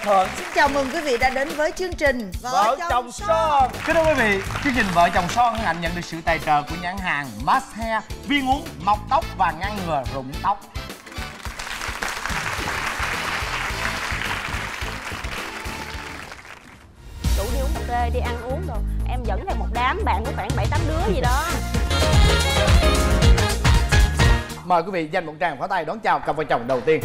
Thuận. Xin chào mừng quý vị đã đến với chương trình Vợ chồng son. Kính thưa quý vị, chương trình Vợ chồng son hân hạnh nhận được sự tài trợ của nhãn hàng Mass Hair, viên uống mọc tóc và ngăn ngừa rụng tóc. Đủ đi uống cà phê, đi ăn uống rồi. Em dẫn theo một đám bạn của khoảng 7-8 đứa gì đó. Mời quý vị dành một tràng pháo tay đón chào cặp vợ chồng đầu tiên.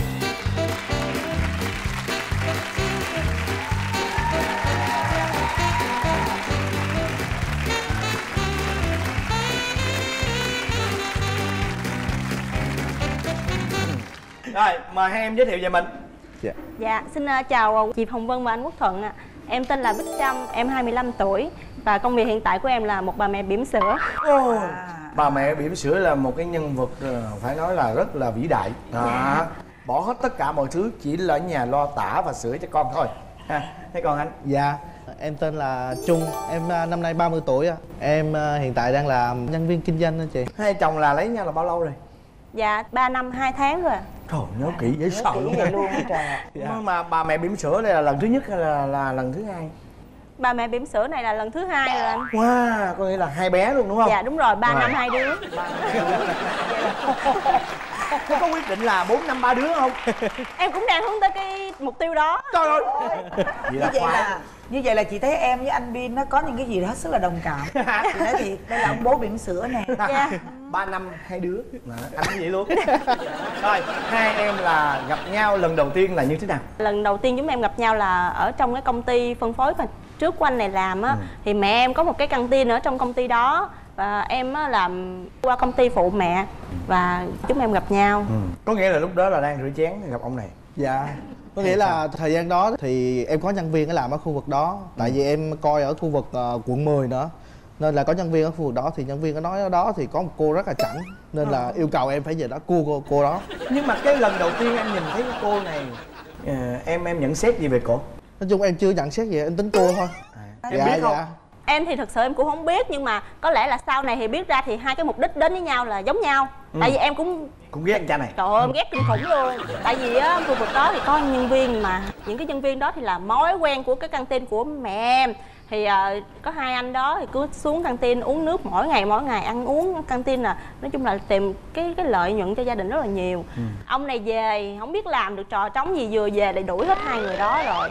Rồi, mời hai em giới thiệu về mình. Dạ, xin chào chị Hồng Vân và anh Quốc Thuận ạ. Em tên là Bích Trâm, em 25 tuổi và công việc hiện tại của em là một bà mẹ bỉm sữa. Bà mẹ bỉm sữa là một cái nhân vật phải nói là rất là vĩ đại. Bỏ hết tất cả mọi thứ, chỉ là ở nhà lo tả và sữa cho con thôi. Thế còn anh? Dạ, em tên là Trung, em năm nay 30 tuổi. Em hiện tại đang làm nhân viên kinh doanh đó chị. Hai chồng là lấy nhau là bao lâu rồi? Dạ, 3 năm 2 tháng rồi. Trời, nhớ kỹ dễ sợ luôn vậy luôn trời. Mà bà mẹ bỉm sữa đây là lần thứ nhất hay là lần thứ hai? Bà mẹ bỉm sữa này là lần thứ 2 rồi anh. Wow, có nghĩa là hai bé luôn đúng không? Dạ đúng rồi, 3 năm 2 đứa. Thế có quyết định là 4 năm 3 đứa không? Em cũng đang hướng tới cái mục tiêu đó. Trời ơi. Như vậy là chị thấy em với anh Bin nó có những cái gì đó hết sức là đồng cảm. Chị nói thiệt, đây là ông bố bỉm sữa nè. Dạ. 3 năm 2 đứa. Anh cũng vậy luôn. Rồi, hai em là gặp nhau lần đầu tiên là như thế nào? Lần đầu tiên chúng em gặp nhau là ở trong cái công ty phân phối mà trước của anh này làm á. Thì mẹ em có một cái căng tin ở trong công ty đó. Và em á làm qua công ty phụ mẹ. Và chúng em gặp nhau. Có nghĩa là lúc đó là đang rửa chén gặp ông này. Dạ, có nghĩa là thời gian đó thì em có nhân viên ở làm ở khu vực đó. Tại vì em coi ở khu vực quận 10 nữa, nên là có nhân viên ở khu vực đó. Thì nhân viên có nói ở đó thì có một cô rất là chảnh, nên là yêu cầu em phải về đó cua cô đó. Nhưng mà cái lần đầu tiên em nhìn thấy cái cô này, em nhận xét gì về cô? Nói chung em chưa nhận xét gì, em tính cua thôi. Em biết không? Em thì thật sự em cũng không biết, nhưng mà có lẽ là sau này thì biết ra thì hai cái mục đích đến với nhau là giống nhau. Tại vì em cũng ghét anh cha này. Trời ơi, em ghét kinh khủng luôn. Tại vì á, khu vực đó thì có nhân viên mà những cái nhân viên đó thì là mối quen của cái căng tin của mẹ em. Thì có hai anh đó thì cứ xuống căng tin uống nước mỗi ngày ăn uống căng tin là nói chung là tìm cái lợi nhuận cho gia đình rất là nhiều. Ông này về không biết làm được trò trống gì, vừa về lại đuổi hết hai người đó rồi.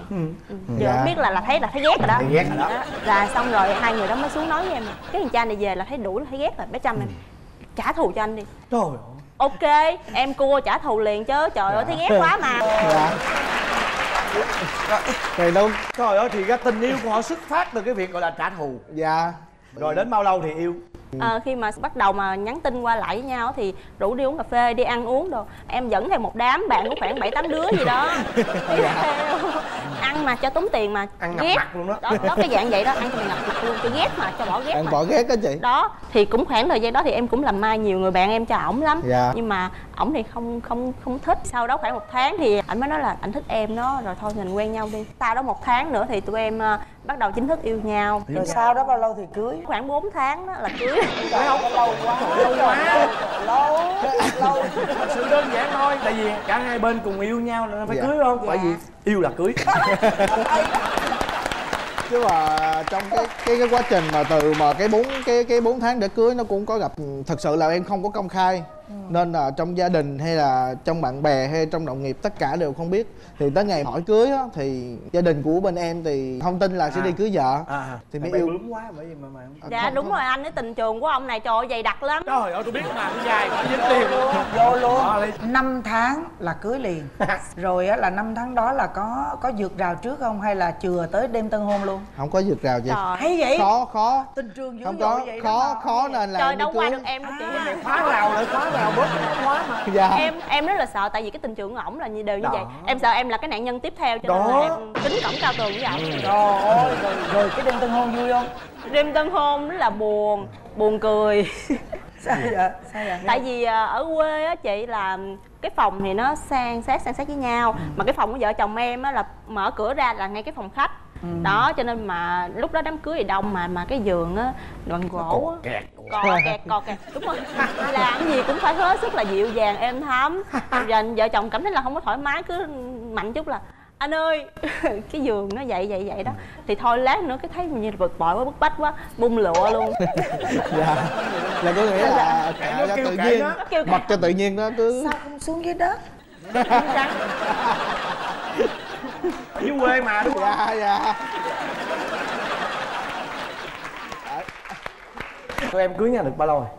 Giờ không biết là thấy ghét rồi đó. Thấy ghét rồi đó. Là xong rồi hai người đó mới xuống nói với em cái thằng cha này về là thấy đuổi là thấy ghét rồi, bé Trâm em trả thù cho anh đi. Trời ơi. Ok, em cua trả thù liền chứ, trời ơi thấy ghét quá mà. Rồi đâu. Trời ơi, thì cái tình yêu của họ xuất phát từ cái việc gọi là trả thù. Dạ. Rồi đến bao lâu thì yêu? Khi mà bắt đầu mà nhắn tin qua lại với nhau thì rủ đi uống cà phê, đi ăn uống đồ. Em dẫn theo một đám bạn của khoảng 7-8 đứa gì đó. Ăn mà cho tốn tiền mà ăn ngập ghét. mặt luôn đó. Đó cái dạng vậy đó, ăn cho mình ngập mặt luôn, cho ghét mà, cho bỏ ghét. Ăn mà. bỏ ghét đó chị. Đó, thì cũng khoảng thời gian đó thì em cũng làm mai nhiều người bạn em cho ổng lắm. Dạ. Nhưng mà ổng thì không thích. Sau đó khoảng 1 tháng thì ảnh mới nói là ảnh thích em đó, rồi thôi mình quen nhau đi. Sau đó 1 tháng nữa thì tụi em bắt đầu chính thức yêu nhau. Rồi sau đó bao lâu thì cưới? Khoảng 4 tháng đó là cưới. Phải không? Lâu quá. Lâu. Thật sự đơn giản thôi. Tại vì cả hai bên cùng yêu nhau là phải cưới không? Bởi vì yêu là cưới. Chứ mà trong cái quá trình mà từ mà cái 4 tháng để cưới nó cũng có gặp, thật sự là em không có công khai. Nên là trong gia đình hay là trong bạn bè hay trong đồng nghiệp tất cả đều không biết. Thì tới ngày hỏi cưới á, thì gia đình của bên em thì không tin là sẽ đi cưới vợ. Thì mới yêu. Bướm quá bởi vì mà Dạ đúng rồi anh, cái tình trường của ông này trời ơi dày đặc lắm. Trời ơi tôi biết mà, nó dài có dính tiền luôn. Vô luôn. 5 tháng là cưới liền. Rồi á là 5 tháng đó là có vượt rào trước không hay là chừa tới đêm tân hôn luôn? Không có vượt rào gì. Hay vậy? Khó. Tình trường dữ Không dội có, vậy khó nên là trời đâu qua được em đâu chị. Khóa rào lại khóa rào bớt khóa mà. Dạ. Em rất là sợ tại vì cái tình trường của ổng là đều như vậy. Em sợ em là cái nạn nhân tiếp theo cho nên là em kính cổng cao tường như vậy. Trời ơi, rồi cái đêm tân hôn vui không? Đêm tân hôn rất là buồn cười. Sao vậy? Tại vì ở quê á chị là cái phòng thì nó san sát với nhau. Mà cái phòng của vợ chồng em á là mở cửa ra là ngay cái phòng khách. Đó cho nên mà lúc đó đám cưới thì đông mà cái giường á bằng gỗ á, cò kẹt đúng rồi. Làm gì cũng phải hết sức là dịu dàng êm thấm. Rồi vợ chồng cảm thấy là không có thoải mái, cứ mạnh chút là anh ơi cái giường nó vậy đó. Thì thôi lát nữa cái thấy mình như là bực bội quá, bức bách quá, bung lụa luôn. Dạ, là có nghĩa là kệ cho tự nhiên, mặc cho tự nhiên đó cứ. Sao không xuống dưới đất? Dưới quê mà đúng không? Dạ dạ. Tụi em cưới nhau được bao lâu rồi?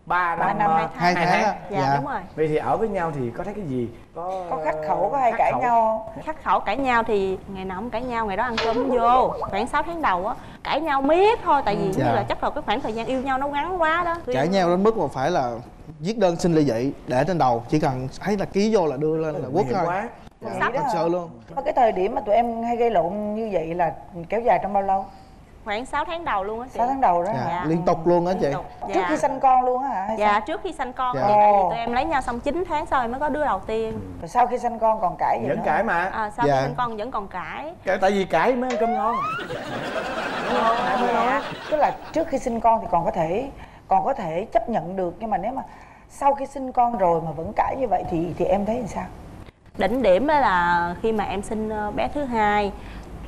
3 năm, 2 tháng á. Dạ đúng rồi. Vậy thì ở với nhau thì có thấy cái gì? Có khắc khẩu, có hay khắc cãi khẩu. nhau không? Khắc khẩu cãi nhau thì ngày nào cũng cãi nhau, ngày đó ăn cơm cũng vô. Khoảng 6 tháng đầu á cãi nhau miết thôi, tại vì như là chắc là cái khoảng thời gian yêu nhau nó ngắn quá đó. Cãi nhau đến mức mà phải là viết đơn xin ly dị để trên đầu, chỉ cần thấy là ký vô là đưa lên là quất thôi. Quá. Dạ, thật sự luôn. Cái thời điểm mà tụi em hay gây lộn như vậy là kéo dài trong bao lâu? Khoảng 6 tháng đầu luôn á chị. 6 tháng đầu đó Dạ, hả? liên tục luôn á chị. Liên tục. Trước khi sanh con luôn á hả? Hay Dạ sao? trước khi sanh con Dạ. thì tại vì tụi em lấy nhau xong 9 tháng sau mới có đứa đầu tiên. Rồi sau khi sanh con còn cãi gì Vẫn nữa? cãi mà. Sau Dạ. khi sanh con vẫn còn cãi. Tại vì cãi mới ăn cơm ngon. Đúng không? Ai mới nói. Dạ. Tức là trước khi sinh con thì còn có thể chấp nhận được, nhưng mà nếu mà sau khi sinh con rồi mà vẫn cãi như vậy thì em thấy làm sao? Đỉnh điểm đó là khi mà em sinh bé thứ hai,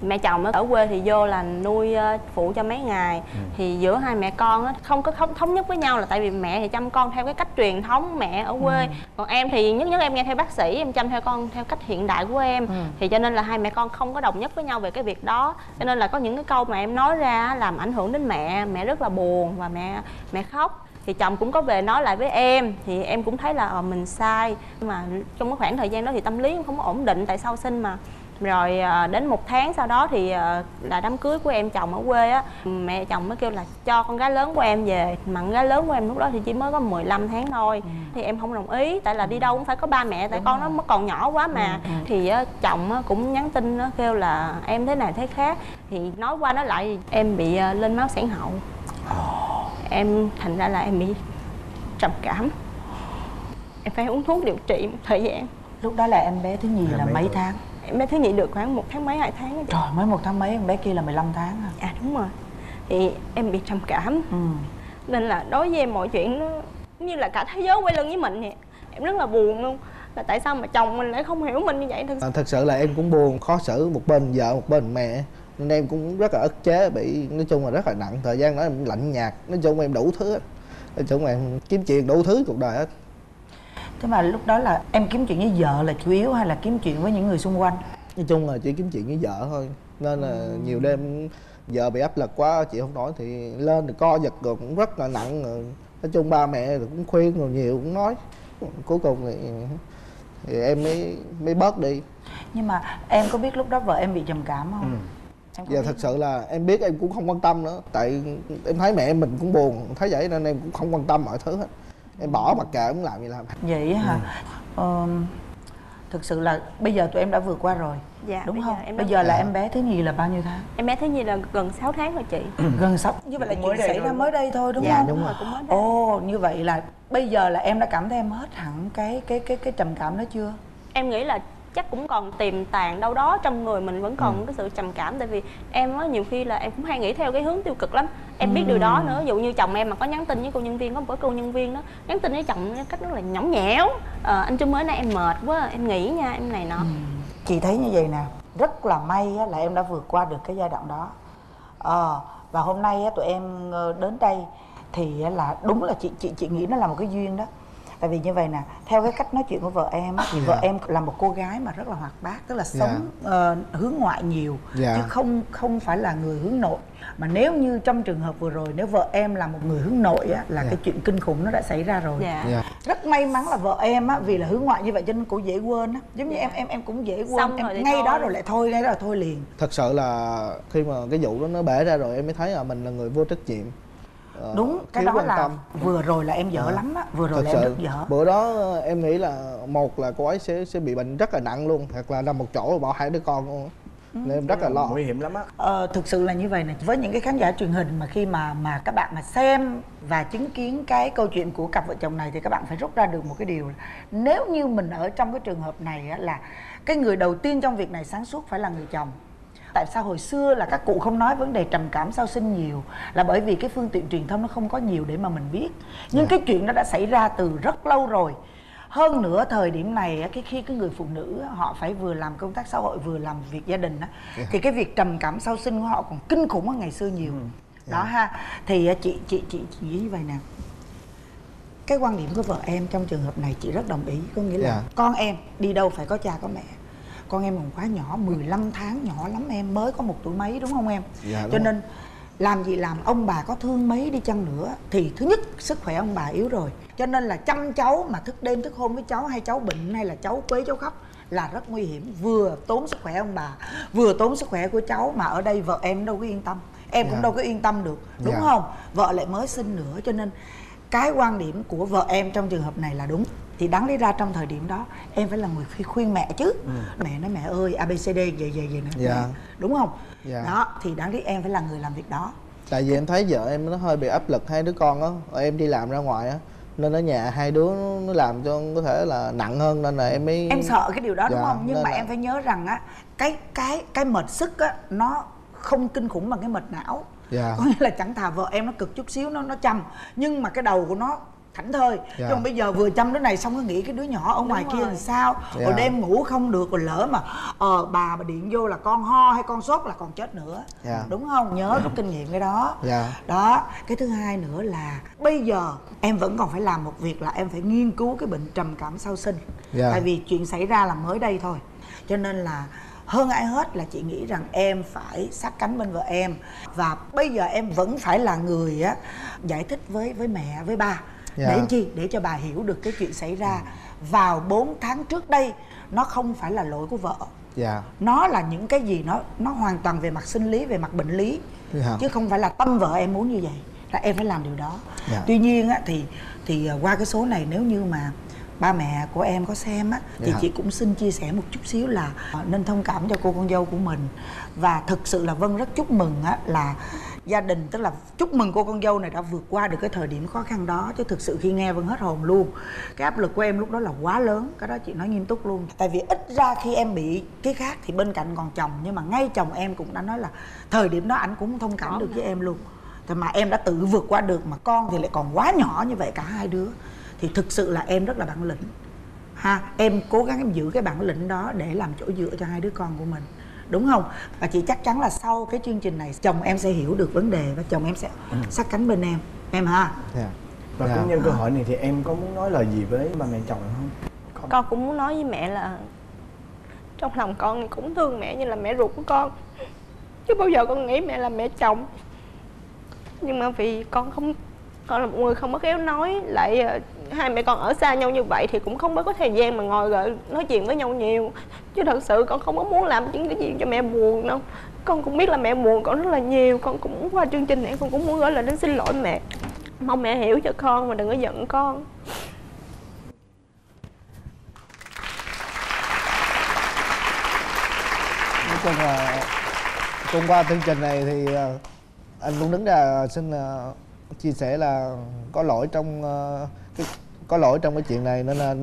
mẹ chồng ở quê thì vô là nuôi phụ cho mấy ngày. Thì giữa hai mẹ con không có thống nhất với nhau, là tại vì mẹ thì chăm con theo cái cách truyền thống mẹ ở quê, còn em thì nhất em nghe theo bác sĩ, em chăm theo con theo cách hiện đại của em. Thì cho nên là hai mẹ con không có đồng nhất với nhau về cái việc đó, cho nên là có những cái câu mà em nói ra làm ảnh hưởng đến mẹ rất là buồn và mẹ khóc. Thì chồng cũng có về nói lại với em, thì em cũng thấy là mình sai, nhưng mà trong cái khoảng thời gian đó thì tâm lý em không có ổn định, tại sau sinh mà. Rồi đến 1 tháng sau đó thì là đám cưới của em chồng ở quê á, mẹ chồng mới kêu là cho con gái lớn của em về, mà con gái lớn của em lúc đó thì chỉ mới có 15 tháng thôi. Thì em không đồng ý, tại là đi đâu cũng phải có ba mẹ, tại con nó mới còn nhỏ quá mà. Thì chồng cũng nhắn tin kêu là em thế này thế khác, thì nói qua nói lại em bị lên máu sản hậu. Em thành ra là em bị trầm cảm, em phải uống thuốc điều trị một thời gian. Lúc đó là em bé thứ nhì là mấy tháng? Em bé thứ nhì được khoảng 1 tháng mấy 2 tháng đó chị. Trời, mới 1 tháng mấy, em bé kia là 15 tháng à? À đúng rồi. Thì em bị trầm cảm. Nên là đối với em mọi chuyện nó như là cả thế giới quay lưng với mình vậy. Em rất là buồn luôn. Là tại sao mà chồng mình lại không hiểu mình như vậy? Thật sự là em cũng buồn, khó xử, một bên vợ một bên mẹ, nên em cũng rất là ức chế, bị nói chung là rất là nặng. Thời gian đó em lạnh nhạt, nói chung em đủ thứ hết. Nói chung em kiếm chuyện đủ thứ cuộc đời hết. Thế mà lúc đó là em kiếm chuyện với vợ là chủ yếu hay là kiếm chuyện với những người xung quanh? Nói chung là chỉ kiếm chuyện với vợ thôi, nên là nhiều đêm vợ bị áp lực quá chị không nổi thì lên thì co giật rồi cũng rất là nặng rồi. Nói chung ba mẹ rồi cũng khuyên rồi nhiều cũng nói, cuối cùng thì em mới bớt đi. Nhưng mà em có biết lúc đó vợ em bị trầm cảm không? Giờ thật sự là em biết em cũng không quan tâm nữa, tại em thấy mẹ mình cũng buồn, thấy vậy nên em cũng không quan tâm mọi thứ hết. Em bỏ mặc kệ, cũng làm gì làm. Vậy hả? Thực sự là bây giờ tụi em đã vượt qua rồi. Dạ, đúng không? em Bây giờ là em bé thứ nhì là bao nhiêu tháng? Em bé thứ nhì là gần 6 tháng rồi chị. Gần 6. Như vậy là chuyện xảy ra mới đây thôi đúng dạ, không? đúng rồi, cũng mới đây. Ồ, như vậy là bây giờ là em đã cảm thấy em hết hẳn cái trầm cảm đó chưa? Em nghĩ là chắc cũng còn tiềm tàng đâu đó trong người mình, vẫn còn cái sự trầm cảm. Tại vì em á, nhiều khi là em cũng hay nghĩ theo cái hướng tiêu cực lắm. Em biết điều đó nữa. Ví dụ như chồng em mà có nhắn tin với cô nhân viên, có một cô nhân viên đó nhắn tin với chồng cách rất là nhõng nhẽo, anh Trung mới nay em mệt quá, em nghỉ nha, em này nọ. Chị thấy như vậy nè, rất là may là em đã vượt qua được cái giai đoạn đó. Và hôm nay tụi em đến đây thì là đúng là chị nghĩ nó là một cái duyên đó. Tại vì như vậy nè, theo cái cách nói chuyện của vợ em thì vợ em là một cô gái mà rất là hoạt bát, tức là sống hướng ngoại nhiều, chứ không phải là người hướng nội. Mà nếu như trong trường hợp vừa rồi, nếu vợ em là một người hướng nội á, là cái chuyện kinh khủng nó đã xảy ra rồi. Rất may mắn là vợ em á, vì là hướng ngoại như vậy cho nên cũng dễ quên á. Giống như em cũng dễ quên. Xong em ngay đó rồi lại thôi, ngay đó là thôi liền. Thật sự là khi mà cái vụ đó nó bể ra rồi em mới thấy là mình là người vô trách nhiệm. Đúng, cái đó là vừa rồi là em dở lắm á, vừa rồi là em rất dở. Bữa đó em nghĩ là một là cô ấy sẽ bị bệnh rất là nặng luôn, hoặc là nằm một chỗ bỏ 2 đứa con luôn. Nên em rất là lo. Nguy hiểm lắm á. Thực sự là như vậy nè, với những cái khán giả truyền hình mà khi mà các bạn mà xem và chứng kiến cái câu chuyện của cặp vợ chồng này thì các bạn phải rút ra được một cái điều là nếu như mình ở trong cái trường hợp này á, là cái người đầu tiên trong việc này sáng suốt phải là người chồng. Tại sao hồi xưa là các cụ không nói vấn đề trầm cảm sau sinh nhiều, là bởi vì cái phương tiện truyền thông nó không có nhiều để mà mình biết. Nhưng cái chuyện đó đã xảy ra từ rất lâu rồi. Hơn nữa thời điểm này khi cái người phụ nữ họ phải vừa làm công tác xã hội vừa làm việc gia đình thì cái việc trầm cảm sau sinh của họ còn kinh khủng hơn ngày xưa nhiều. Đó ha. Thì chị nghĩ như vậy nè, cái quan điểm của vợ em trong trường hợp này chị rất đồng ý. Có nghĩa là con em đi đâu phải có cha có mẹ. Con em còn quá nhỏ, 15 tháng, nhỏ lắm em, mới có 1 tuổi mấy đúng không em? Cho nên làm gì làm, ông bà có thương mấy đi chăng nữa thì thứ nhất sức khỏe ông bà yếu rồi. Cho nên là chăm cháu mà thức đêm thức hôm với cháu, hay cháu bệnh hay là cháu quấy cháu khóc là rất nguy hiểm. Vừa tốn sức khỏe ông bà, vừa tốn sức khỏe của cháu. Mà ở đây vợ em đâu có yên tâm, em cũng đâu có yên tâm được, đúng không? Vợ lại mới sinh nữa. Cho nên cái quan điểm của vợ em trong trường hợp này là đúng. Thì đáng lý ra trong thời điểm đó em phải là người khuyên mẹ chứ. Mẹ nói mẹ ơi ABCD vậy nè, đúng không? Đó thì đáng lý em phải là người làm việc đó. Tại vì em thấy vợ em nó hơi bị áp lực 2 đứa con á, em đi làm ra ngoài á, nên ở nhà 2 đứa nó làm cho có thể là nặng hơn, nên là em mới sợ cái điều đó đúng không? Nhưng mà em phải nhớ rằng á, cái mệt sức á nó không kinh khủng bằng cái mệt não. Có nghĩa là chẳng thà vợ em nó cực chút xíu nó chăm, nhưng mà cái đầu của nó thảnh thơi. Chứ không bây giờ vừa chăm đứa này xong nó nghĩ cái đứa nhỏ ở ngoài kia làm sao, rồi đêm ngủ không được, rồi lỡ mà bà điện vô là con ho hay con sốt là còn chết nữa. Đúng không? Nhớ rút kinh nghiệm cái đó. Đó. Cái thứ hai nữa là bây giờ em vẫn còn phải làm một việc là em phải nghiên cứu cái bệnh trầm cảm sau sinh. Tại vì chuyện xảy ra là mới đây thôi. Cho nên là hơn ai hết là chị nghĩ rằng em phải sát cánh bên vợ em. Và bây giờ em vẫn phải là người giải thích với mẹ, với ba. Để chi? Để cho bà hiểu được cái chuyện xảy ra vào 4 tháng trước đây. Nó không phải là lỗi của vợ. Nó là những cái gì nó hoàn toàn về mặt sinh lý, về mặt bệnh lý. Chứ không phải là tâm vợ em muốn như vậy. Là em phải làm điều đó. Tuy nhiên thì qua cái số này nếu như mà ba mẹ của em có xem á thì chị cũng xin chia sẻ một chút xíu là nên thông cảm cho cô con dâu của mình. Và thực sự là Vân rất chúc mừng á là gia đình, tức là chúc mừng cô con dâu này đã vượt qua được cái thời điểm khó khăn đó. Chứ thực sự khi nghe Vân hết hồn luôn. Cái áp lực của em lúc đó là quá lớn. Cái đó chị nói nghiêm túc luôn. Tại vì ít ra khi em bị cái khác thì bên cạnh còn chồng. Nhưng mà ngay chồng em cũng đã nói là thời điểm đó ảnh cũng thông cảm được với em luôn. Thì mà em đã tự vượt qua được, mà con thì lại còn quá nhỏ như vậy cả 2 đứa. Thì thực sự là em rất là bản lĩnh ha. Em cố gắng em giữ cái bản lĩnh đó để làm chỗ dựa cho 2 đứa con của mình, đúng không? Và chị chắc chắn là sau cái chương trình này chồng em sẽ hiểu được vấn đề và chồng em sẽ sát cánh bên em ha. Và cũng nhân cơ hội này thì em có muốn nói lời gì với ba mẹ chồng không? Con cũng muốn nói với mẹ là trong lòng con cũng thương mẹ như là mẹ ruột của con, chứ bao giờ con nghĩ mẹ là mẹ chồng. Nhưng mà vì con là một người không có khéo nói, lại hai mẹ con ở xa nhau như vậy thì cũng không có thời gian mà ngồi gọi nói chuyện với nhau nhiều. Chứ thật sự con không có muốn làm những cái gì cho mẹ buồn đâu. Con cũng biết là mẹ buồn con rất là nhiều. Con cũng qua chương trình này con cũng muốn gửi lời đến xin lỗi mẹ, mong mẹ hiểu cho con mà đừng có giận con. Nói chung là thông qua chương trình này thì anh cũng đứng ra xin chia sẻ là có lỗi trong cái chuyện này, nên là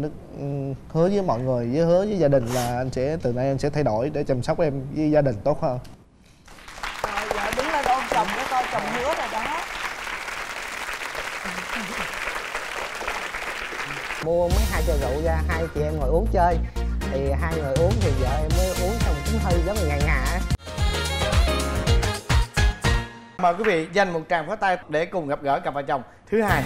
hứa với mọi người, hứa với gia đình là anh sẽ từ nay anh sẽ thay đổi để chăm sóc em với gia đình tốt hơn. Dạ đứng lên ôm chồng với con, chồng hứa rồi đó. Mua mấy 2 chai rượu ra, 2 chị em ngồi uống chơi. Thì 2 người uống thì vợ em mới uống xong cũng hơi giống như ngà. Mời quý vị dành một tràng pháo tay để cùng gặp gỡ cặp vợ chồng thứ hai.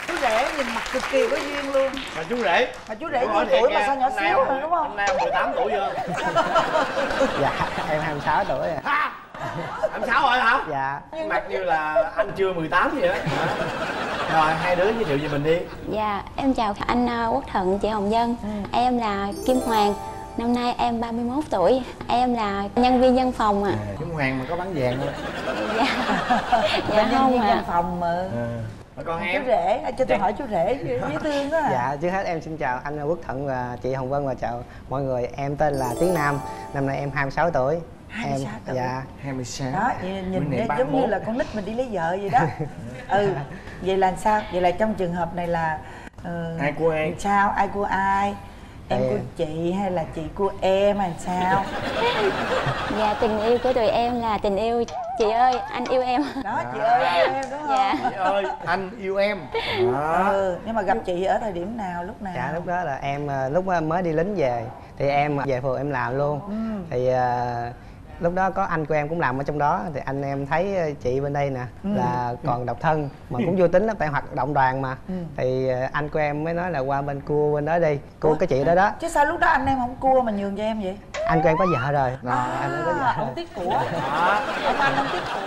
Chú rể nhìn mặt cực kỳ có duyên luôn. Mà chú rể nhiêu tuổi mà sao nhỏ xíu rồi đúng không? Hôm nay em 18 tuổi chưa? Dạ em 26 tuổi rồi. 26 rồi hả? Dạ. Mặt như là anh chưa 18 vậy đó. Rồi hai đứa giới thiệu về mình đi. Dạ em chào anh Quốc Thuận, chị Hồng Vân. Em là Kim Hoàng, năm nay em 31 tuổi. Em là nhân viên văn phòng ạ. Kim Hoàng mà có bán vàng không? Dạ. Dạ nhân viên văn phòng mà. Còn em? Chú rể, cho tôi hỏi chú rể dễ thương đó. Dạ trước hết em xin chào anh Quốc Thuận và chị Hồng Vân và chào mọi người. Em tên là Tiến Nam, năm nay em 26 tuổi. 26 tuổi. Dạ 26. Đó, nhìn giống như là con nít mình đi lấy vợ vậy đó. Vậy là sao? Vậy là trong trường hợp này là ai của ai? Sao? Ai của ai? Em của chị hay là chị của em hay sao? Dạ, tình yêu của tụi em là tình yêu chị ơi anh yêu em. Đó, chị ơi anh yêu em đúng không? Dạ. Chị ơi anh yêu em. Nhưng mà gặp chị ở thời điểm nào, lúc nào? Dạ lúc đó là em lúc mới đi lính về thì em về phường em làm luôn. Thì lúc đó có anh của em cũng làm ở trong đó thì anh em thấy chị bên đây nè là còn độc thân mà cũng vui tính lắm tại hoạt động đoàn mà. Thì anh của em mới nói là qua bên cua bên đó đi, cua cái chị đó đó. Chứ sao lúc đó anh em không cua mà nhường cho em vậy? Anh của em có vợ rồi. Anh ấy có vợ ông rồi. tiếc của. Ông anh không tiếc của.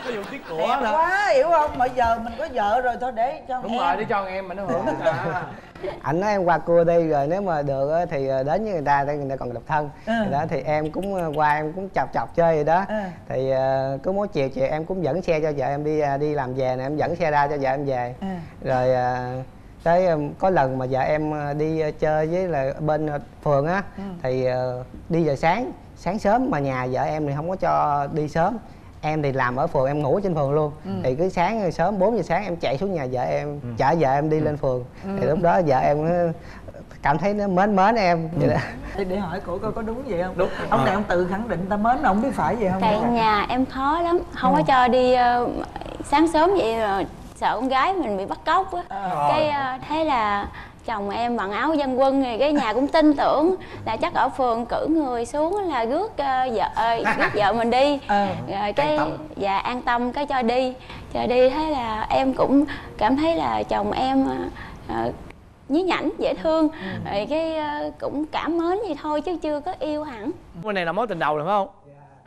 Có vụ tiếc của Đẹp nữa. quá, hiểu không? Bây giờ mình có vợ rồi thôi để cho Đúng em. rồi, để cho em mà nó hưởng tất cả. Anh nói em qua cua đi rồi nếu mà được thì đến với người ta tại người ta còn độc thân. Đó thì em cũng qua em cũng chọc chơi vậy đó. Thì cứ mỗi chiều em cũng dẫn xe cho vợ em đi làm về nè, em dẫn xe ra cho vợ em về. Rồi tới có lần mà vợ em đi chơi với là bên phường á thì đi giờ sáng sớm mà nhà vợ em thì không có cho đi sớm. Em thì làm ở phường, em ngủ trên phường luôn. Thì cứ sáng sớm 4 giờ sáng em chạy xuống nhà vợ em, chở vợ em đi lên phường. Thì lúc đó vợ em cảm thấy nó mến em vậy đó. Để hỏi cổ coi có đúng vậy không? Đúng. Ông này ông tự khẳng định ta mến, ông biết phải vậy không? Tại nhà em khó lắm, không có cho đi sáng sớm vậy rồi sợ con gái mình bị bắt cóc á. Cái thế là chồng em mặc áo dân quân thì cái nhà cũng tin tưởng là chắc ở phường cử người xuống là rước vợ mình đi. Rồi cái dạ an tâm cái cho đi thế là em cũng cảm thấy là chồng em nhí nhảnh dễ thương. Rồi cái cũng cảm mến vậy thôi chứ chưa có yêu hẳn. Cái này là mối tình đầu rồi phải không?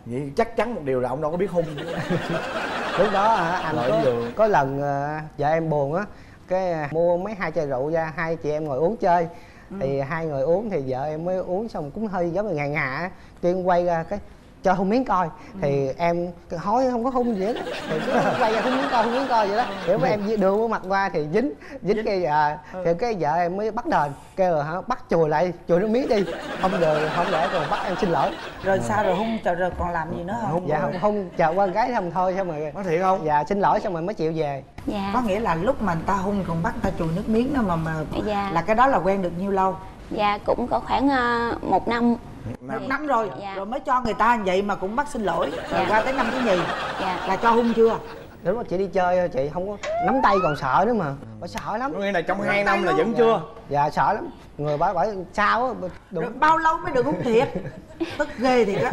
Vậy chắc chắn một điều là ông đâu có biết hung. Lúc đó anh có lần vợ em buồn á, cái mua mấy 2 chai rượu ra, hai chị em ngồi uống chơi. Thì hai người uống thì vợ em mới uống xong cũng hơi giống như ngà á, tiên quay ra cái cho hôn miếng coi. Thì em hỏi không có hôn gì hết thì cứ quay ra hôn miếng coi vậy đó. Kiểu mà em đưa cái mặt qua thì dính cái thì cái vợ em mới bắt đền, kêu là bắt chùi lại chùi nước miếng đi, không được không để còn bắt em xin lỗi. Rồi sao rồi hung rồi còn làm gì nữa không? Dạ không chờ qua gái không thôi xong rồi. Có thiệt không? Dạ xin lỗi xong rồi mới chịu về. Dạ. Có nghĩa là lúc mà người ta hung còn bắt người ta chùi nước miếng đó mà Dạ. là cái đó là quen được nhiêu lâu? Dạ cũng có khoảng 1 năm. 1 năm rồi. Dạ. Rồi mới cho người ta vậy mà cũng bắt xin lỗi. Rồi Dạ. qua tới năm thứ nhì là cho hung chưa? Đúng rồi, chị đi chơi thôi chị không có nắm tay còn sợ nữa mà. Bà sợ lắm. Có nghĩa là trong 2 năm là vẫn chưa? Dạ sợ lắm. Người bảo sao á. Rồi bao lâu mới được hung thiệt? Tức ghê thiệt á.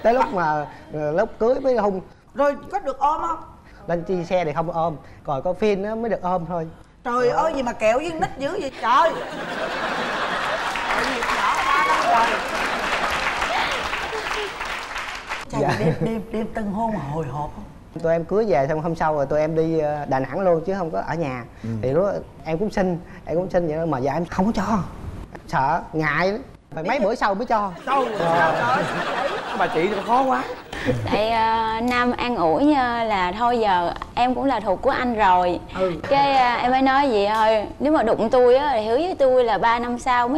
Tới lúc mà lúc cưới mới hung. Rồi có được ôm không? Lên chi xe thì không ôm, còn có phim nó mới được ôm thôi. Trời ơi gì mà kẹo với nít dữ vậy trời. Tội nghiệp nhỏ 3 năm rồi. Trời Dạ. đêm tân hôn mà hồi hộp không? Tụi em cưới về xong hôm sau rồi tụi em đi Đà Nẵng luôn chứ không có ở nhà. Thì lúc đó em cũng xin vậy đó mà vợ em không có cho. Sợ, ngại lắm. Phải mấy bữa sau mới cho. Sao bà chị thì khó quá. Tại Nam an ủi là thôi giờ em cũng là thuộc của anh rồi. Cái em mới nói vậy thôi, nếu mà đụng tôi á thì hứa với tôi là 3 năm sau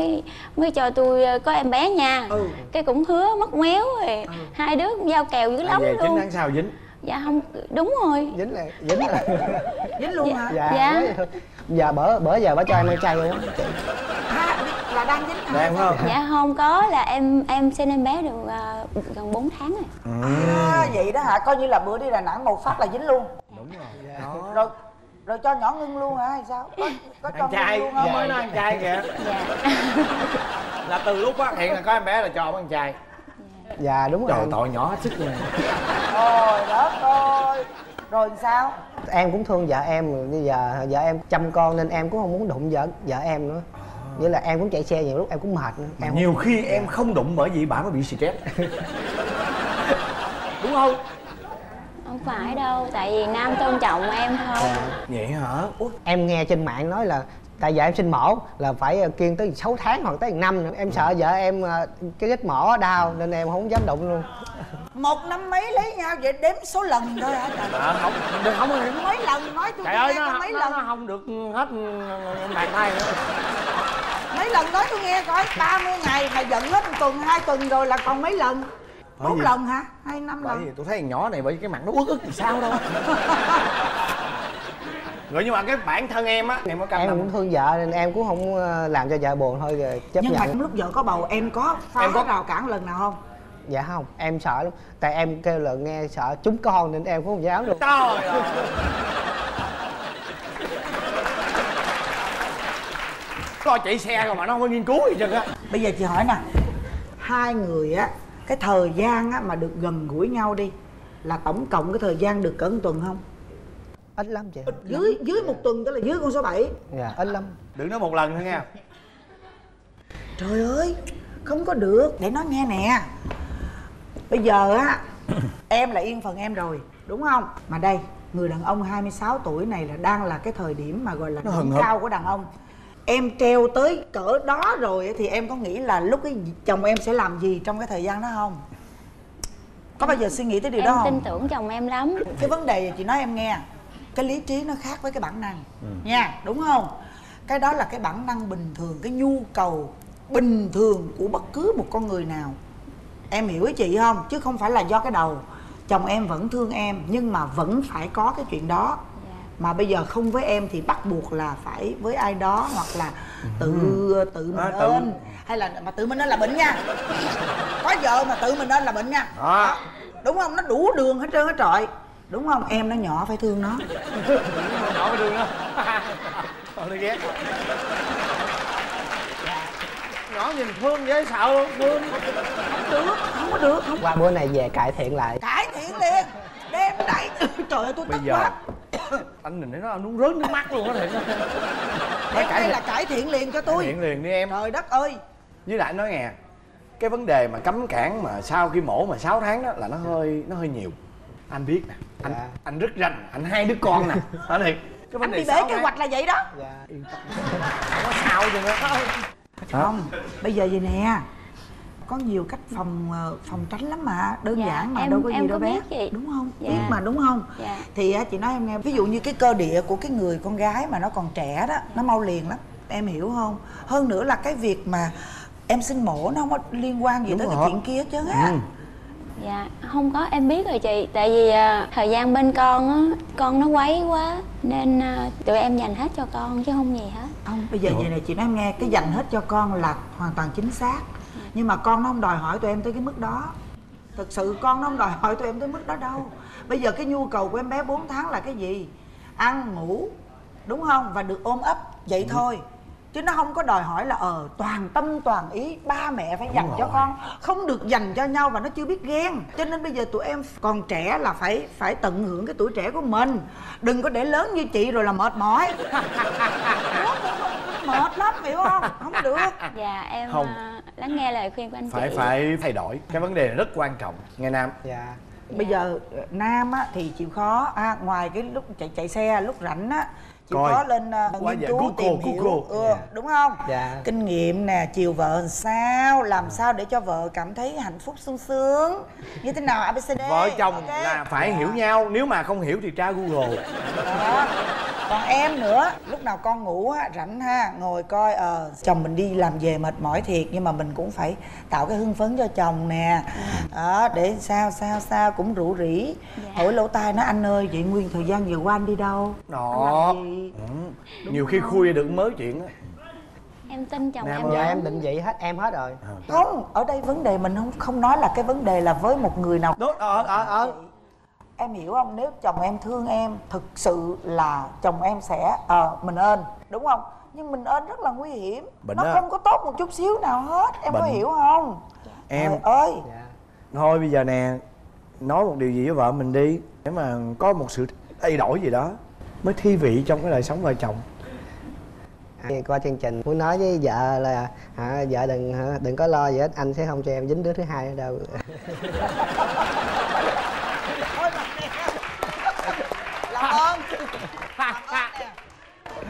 mới cho tôi có em bé nha. Cái cũng hứa mất méo rồi. Hai đứa cũng giao kèo dữ lắm về luôn. 9 tháng sau dính. Dạ không, đúng rồi. Dính là Dính luôn hả? Dạ. Giờ bữa giờ bà cho em ăn chay luôn á. Là đang dính hả? Đang không? Dạ không có, là em sinh em bé được gần 4 tháng rồi. Vậy đó hả? Coi như là bữa đi Đà Nẵng một phát là dính luôn. Đúng rồi. Rồi cho nhỏ ngưng luôn hả hay sao? Có cho Ăn chay, ngưng luôn nó không? mới nói ăn chay kìa. Dạ. Là từ lúc phát hiện là có em bé là cho ăn chay. Dạ đúng rồi. Trời tội nhỏ hết sức luôn. Trời đất ơi. Rồi sao? Em cũng thương vợ em, bây giờ vợ em chăm con nên em cũng không muốn đụng vợ em nữa. Vậy là em cũng chạy xe nhiều lúc em cũng mệt nữa. Em Nhiều khi em không đụng bởi vì bà mới bị stress. Đúng không? Không phải đâu, tại vì Nam tôn trọng em thôi. Vậy hả? Em nghe trên mạng nói là tại vợ em sinh mổ là phải kiêng tới 6 tháng hoặc tới 1 năm nữa. Em sợ vợ em cái vết mổ đau nên em không dám đụng luôn. 1 năm mấy lấy nhau vậy đếm số lần thôi hả trời? Không, đừng không. Mấy lần nói tôi Trời ơi mấy nó lần. không được hết bàn tay nữa. mấy lần nói tôi nghe coi. 30 ngày mà giận hết 1 tuần 2 tuần rồi là còn mấy lần? 4 lần hả? Hay 5 lần? Bởi vì tôi thấy thằng nhỏ này bởi vì cái mặt nó uất ức thì sao đâu. Rồi nhưng mà cái bản thân em á, em có cam em tâm cũng thương vợ nên em cũng không làm cho vợ buồn thôi rồi chấp nhưng nhận. mà trong lúc vợ có bầu em có phá rào cản lần nào không? Dạ không, em sợ lắm. Tại em kêu là nghe sợ trúng con nên em cũng không dám luôn. Trời ơi. Coi chạy xe rồi mà nó không có nghiên cứu gì chứ á. Bây giờ chị hỏi nè, hai người á, cái thời gian á mà được gần gũi nhau đi là tổng cộng cái thời gian được cỡ 1 tuần không? Ít lắm chị. Dưới 1 tuần tức là dưới con số 7. Dạ, ít lắm. Đừng nói 1 lần thôi nha. Trời ơi, không có được. Để nói nghe nè. Bây giờ á, em là yên phần em rồi, đúng không? Mà đây, người đàn ông 26 tuổi này là đang là cái thời điểm mà gọi là đỉnh cao của đàn ông. Em treo tới cỡ đó rồi thì em có nghĩ là lúc cái chồng em sẽ làm gì trong cái thời gian đó không? Có bao giờ suy nghĩ tới điều đó không? Em tin tưởng chồng em lắm. Cái vấn đề chị nói em nghe, cái lý trí nó khác với cái bản năng nha, đúng không? Cái đó là cái bản năng bình thường, cái nhu cầu bình thường của bất cứ một con người nào. Em hiểu ý chị không? Chứ không phải là do cái đầu. Chồng em vẫn thương em nhưng mà vẫn phải có cái chuyện đó. Mà bây giờ không với em thì bắt buộc là phải với ai đó, hoặc là tự mình ơn. Hay là mà tự mình ơn là bệnh nha. Có vợ mà tự mình ơn là bệnh nha. Đó. Đúng không? Nó đủ đường hết trơn hết trọi. Đúng không? Em nó nhỏ phải thương nó. Nhỏ phải thương nó. Tôi ghét. Nhỏ nhìn thương dễ sợ luôn, thương. Không được, không có được. Không. Qua bữa này về cải thiện lại. Cải thiện liền. Đem đẩy. Trời ơi tôi tức quá. Anh nhìn thấy nó muốn rớt nước mắt luôn á thiệt. Đây là cải thiện liền cho tôi. Cải thiện liền đi em. Trời đất ơi. Với lại nói nghe, cái vấn đề mà cấm cản mà sau khi mổ mà 6 tháng đó là nó hơi nhiều. Anh biết nè, anh rất rành, anh 2 đứa con nè. Hả thiệt. Cái vấn anh đề bị bể kế hoạch là vậy đó. Dạ. Yên tâm. Không có sao chứ nữa. Không, bây giờ vậy nè. Có nhiều cách phòng tránh lắm mà, đơn giản mà đâu có gì đâu bé. Chị. Đúng không? Biết mà đúng không? Thì chị nói em nghe, ví dụ như cái cơ địa của cái người con gái mà nó còn trẻ đó, nó mau liền lắm. Em hiểu không? Hơn nữa là cái việc mà em sinh mổ nó không có liên quan gì tới cái chuyện kia chứ á. Dạ, không có, em biết rồi chị. Tại vì thời gian bên con á, con nó quấy quá nên tụi em dành hết cho con chứ không gì hết. Không, bây giờ vậy này chị nói em nghe, cái dành hết cho con là hoàn toàn chính xác. Nhưng mà con nó không đòi hỏi tụi em tới cái mức đó. Thực sự con nó không đòi hỏi tụi em tới mức đó đâu. Bây giờ cái nhu cầu của em bé 4 tháng là cái gì? Ăn, ngủ, đúng không? Và được ôm ấp, vậy thôi. Chứ nó không có đòi hỏi là toàn tâm toàn ý ba mẹ phải dành cho con. Không được dành cho nhau và nó chưa biết ghen. Cho nên bây giờ tụi em còn trẻ là phải tận hưởng cái tuổi trẻ của mình. Đừng có để lớn như chị rồi là mệt mỏi. Mệt lắm, hiểu không? Không được. Dạ, em Không. lắng nghe lời khuyên của anh chị. Phải thay đổi. Cái vấn đề này rất quan trọng. Nghe Nam. Dạ. Bây giờ Nam á, thì chịu khó ngoài cái lúc chạy xe lúc rảnh á, chịu khó lên nghiên cứu tìm hiểu đúng không? Kinh nghiệm nè, chiều vợ làm sao, làm sao để cho vợ cảm thấy hạnh phúc sung sướng như thế nào, ABCD. Vợ chồng là phải hiểu nhau, nếu mà không hiểu thì tra Google. Đó. Còn em nữa, lúc nào con ngủ á, rảnh ha, ngồi coi chồng mình đi làm về mệt mỏi thiệt, nhưng mà mình cũng phải tạo cái hưng phấn cho chồng nè. Đó, để sao cũng rủ rỉ. Hỏi lỗ tai nó, anh ơi vậy nguyên thời gian vừa qua anh đi đâu? Đó. Nhiều khi khui được mới chuyện á. Em tin chồng em. Dạ em định vị hết em hết rồi. Không, ở đây vấn đề mình không nói là cái vấn đề là với một người nào. Em hiểu không? Nếu chồng em thương em, thực sự là chồng em sẽ mình ơn, đúng không? Nhưng mình ơn rất là nguy hiểm. Nó không có tốt một chút xíu nào hết. Em có hiểu không? Em trời ơi. Thôi bây giờ nè, nói một điều gì với vợ mình đi, để mà có một sự thay đổi gì đó mới thi vị trong cái đời sống vợ chồng. Qua chương trình muốn nói với vợ là vợ đừng có lo gì hết, anh sẽ không cho em dính đứa thứ hai ở đâu. Làm ơn nè.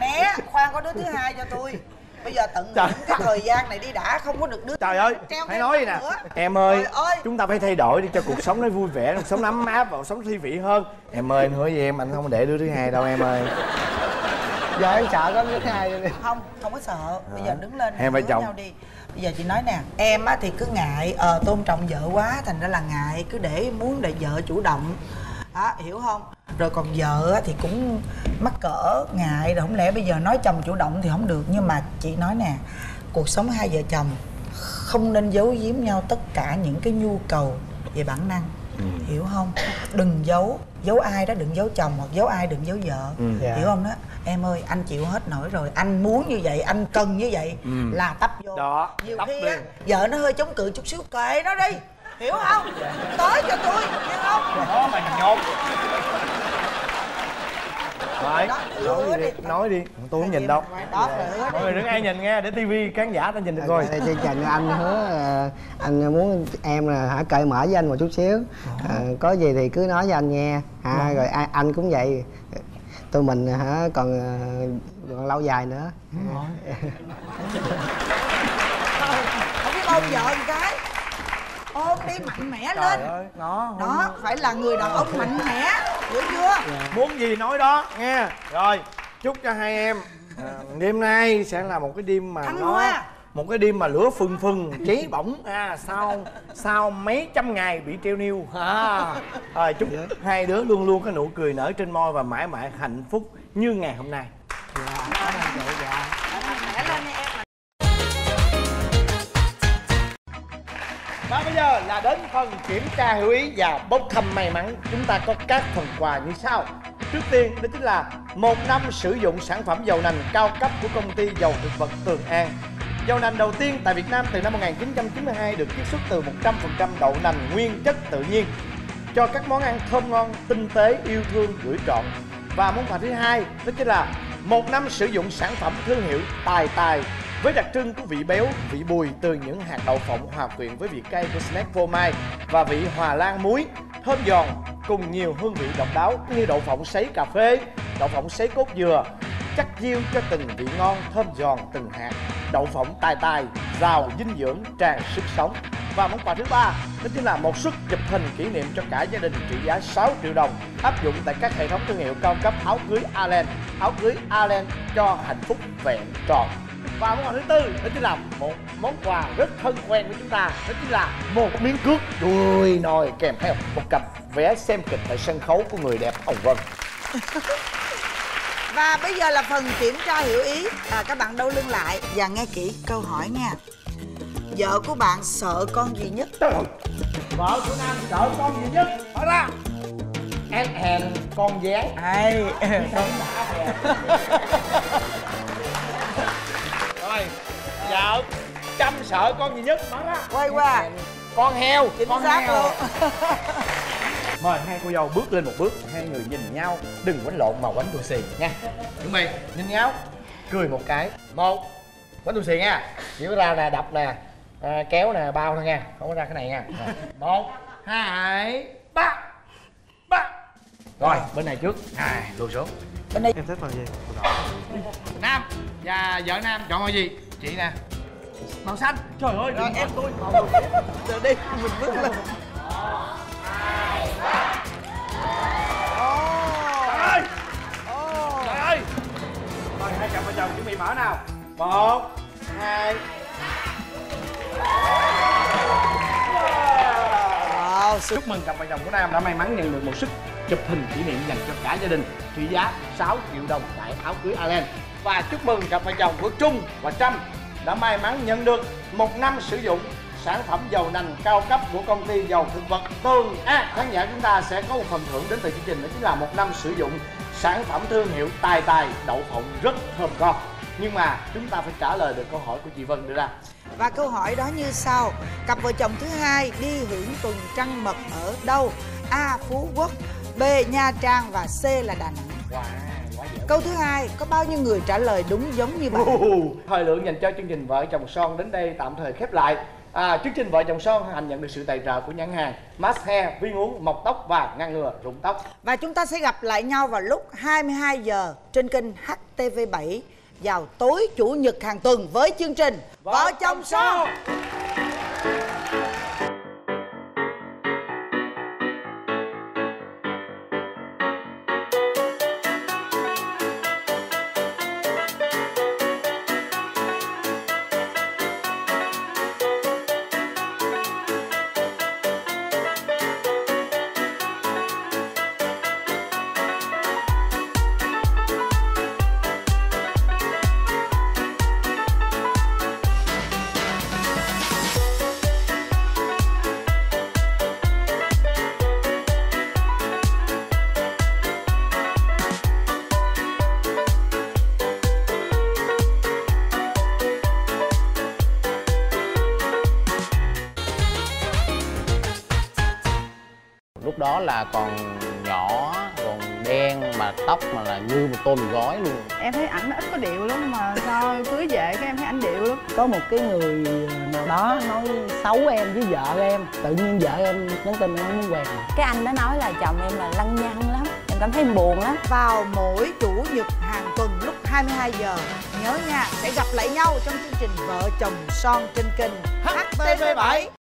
Né, khoan có đứa thứ hai cho tôi. Bây giờ tận hưởng cái thời gian này đi đã, không có được đứa. Trời ơi, hãy nói gì nè. Em ơi, chúng ta phải thay đổi đi cho cuộc sống nó vui vẻ, cuộc sống nó ấm áp và cuộc sống thi vị hơn. Em ơi, anh hứa với em, anh không để đứa thứ hai đâu em ơi. Giờ em sợ có thứ hai đi. Không có sợ. Bây giờ đứng lên hai vợ chồng nhau đi. Bây giờ chị nói nè, em á thì cứ ngại tôn trọng vợ quá, thành ra là ngại, cứ để muốn để vợ chủ động đó, hiểu không? Rồi còn vợ á thì cũng mắc cỡ ngại, rồi không lẽ bây giờ nói chồng chủ động thì không được. Nhưng mà chị nói nè, cuộc sống hai vợ chồng không nên giấu giếm nhau tất cả những cái nhu cầu về bản năng, hiểu không? Đừng giấu ai đó, đừng giấu chồng, hoặc giấu ai đừng giấu vợ, hiểu không đó? Em ơi, anh chịu hết nổi rồi, anh muốn như vậy, anh cần như vậy là tấp vô đó. Nhiều khi á vợ nó hơi chống cự chút xíu, kệ nó đi, hiểu không? Tới cho tôi, hiểu không? Đó mà nhột. Rồi, nói đi, tôi không nhìn đâu. Mọi người đừng ai nhìn nghe, để tivi khán giả ta nhìn được rồi. Chương trình anh hứa anh muốn em là hả cởi mở với anh một chút xíu, có gì thì cứ nói với anh nghe, rồi anh cũng vậy, tụi mình hả còn lâu dài nữa. Không biết ôm vợ một cái, ôm đi mạnh mẽ lên. Đó phải là người đàn ông mạnh mẽ, hiểu chưa? Muốn gì nói đó nghe. Rồi chúc cho hai em đêm nay sẽ là một cái đêm mà một cái đêm mà lửa phừng phừng cháy bỏng sau mấy trăm ngày bị treo niêu. Rồi chúc hai đứa luôn luôn có nụ cười nở trên môi và mãi mãi hạnh phúc như ngày hôm nay. Và bây giờ là đến phần kiểm tra hiểu ý và bốc thăm may mắn. Chúng ta có các phần quà như sau. Trước tiên đó chính là 1 năm sử dụng sản phẩm dầu nành cao cấp của công ty dầu thực vật Tường An. Dầu nành đầu tiên tại Việt Nam từ năm 1992 được chiết xuất từ 100% đậu nành nguyên chất tự nhiên, cho các món ăn thơm ngon, tinh tế, yêu thương gửi trọn. Và món quà thứ hai đó chính là 1 năm sử dụng sản phẩm thương hiệu Tài Tài với đặc trưng của vị béo, vị bùi từ những hạt đậu phộng hòa quyện với vị cay của snack phô mai và vị hòa lan muối, thơm giòn cùng nhiều hương vị độc đáo như đậu phộng sấy cà phê, đậu phộng sấy cốt dừa, chắc diêu cho từng vị ngon thơm giòn từng hạt. Đậu phộng Tài Tài giàu dinh dưỡng, tràn sức sống. Và món quà thứ ba đó chính là một suất chụp hình kỷ niệm cho cả gia đình trị giá 6 triệu đồng, áp dụng tại các hệ thống thương hiệu cao cấp áo cưới Allen. Áo cưới Allen cho hạnh phúc vẹn tròn. Và món quà thứ tư đó chính là một món quà rất thân quen của chúng ta, đó chính là một miếng cước đuôi nồi kèm theo một cặp vé xem kịch tại sân khấu của người đẹp Hồng Vân. Và bây giờ là phần kiểm tra hiểu ý. Các bạn đâu lưng lại và nghe kỹ câu hỏi nha. Vợ của bạn sợ con gì nhất? Vợ của Nam sợ con gì nhất? Hỏi ra. Em hèn con dán. Rồi, vợ Trâm sợ con gì nhất? Nói ra. Quay qua. Con heo. Chính con xác heo luôn. Mời hai cô dâu bước lên một bước, hai người nhìn nhau, đừng quánh lộn mà quánh đùi xì nha. Chuẩn bị, nhìn nhau, cười một cái. Một, quánh đùi xì nha. Chỉ có ra nè, đập nè, kéo nè, bao thôi nha, không có ra cái này nha. Rồi. 1, 2, 3. Rồi, bên này trước. Lùi xuống. Bên đây. Em thích màu gì? Nam và vợ Nam chọn màu gì? Chị nè. Màu xanh. Trời ơi, rồi em tôi màu rồi đi, mình bước lên. Trời ơi. Rồi hai cặp vợ chồng chuẩn bị mở nào. 1, 2. Chúc mừng cặp vợ chồng của Nam đã may mắn nhận được một suất chụp hình kỷ niệm dành cho cả gia đình trị giá 6 triệu đồng tại áo cưới Allen. Và chúc mừng cặp vợ chồng của Trung và Trâm đã may mắn nhận được 1 năm sử dụng sản phẩm dầu nành cao cấp của công ty dầu thực vật Tường An. Khán giả chúng ta sẽ có một phần thưởng đến từ chương trình, đó chính là 1 năm sử dụng sản phẩm thương hiệu Tài Tài đậu phộng rất thơm ngon. Nhưng mà chúng ta phải trả lời được câu hỏi của chị Vân đưa ra. Và câu hỏi đó như sau. Cặp vợ chồng thứ hai đi hưởng tuần trăng mật ở đâu? A. Phú Quốc, B. Nha Trang và C là Đà Nẵng. Câu thứ hai, có bao nhiêu người trả lời đúng giống như bạn? Thời lượng dành cho chương trình Vợ Chồng Son đến đây tạm thời khép lại. Chương trình Vợ Chồng Son hân hạnh nhận được sự tài trợ của nhãn hàng Mass Hair, viên uống mọc tóc và ngăn ngừa rụng tóc. Và chúng ta sẽ gặp lại nhau vào lúc 22 giờ trên kênh HTV7 vào tối Chủ nhật hàng tuần với chương trình Vợ Chồng Son. lúc đó là còn nhỏ, còn đen mà tóc mà là như một tô mì gói luôn. Em thấy ảnh ít có điệu lắm mà sao cưới về cái em thấy ảnh điệu lắm. Có một cái người nào đó nói xấu em với vợ em, tự nhiên vợ em nhắn tin em không muốn quen. Cái anh đó nói là chồng em là lăng nhăng lắm, em cảm thấy buồn lắm. Vào mỗi chủ nhật hàng tuần lúc 22 giờ, nhớ nha, sẽ gặp lại nhau trong chương trình Vợ Chồng Son trên kênh HTV7.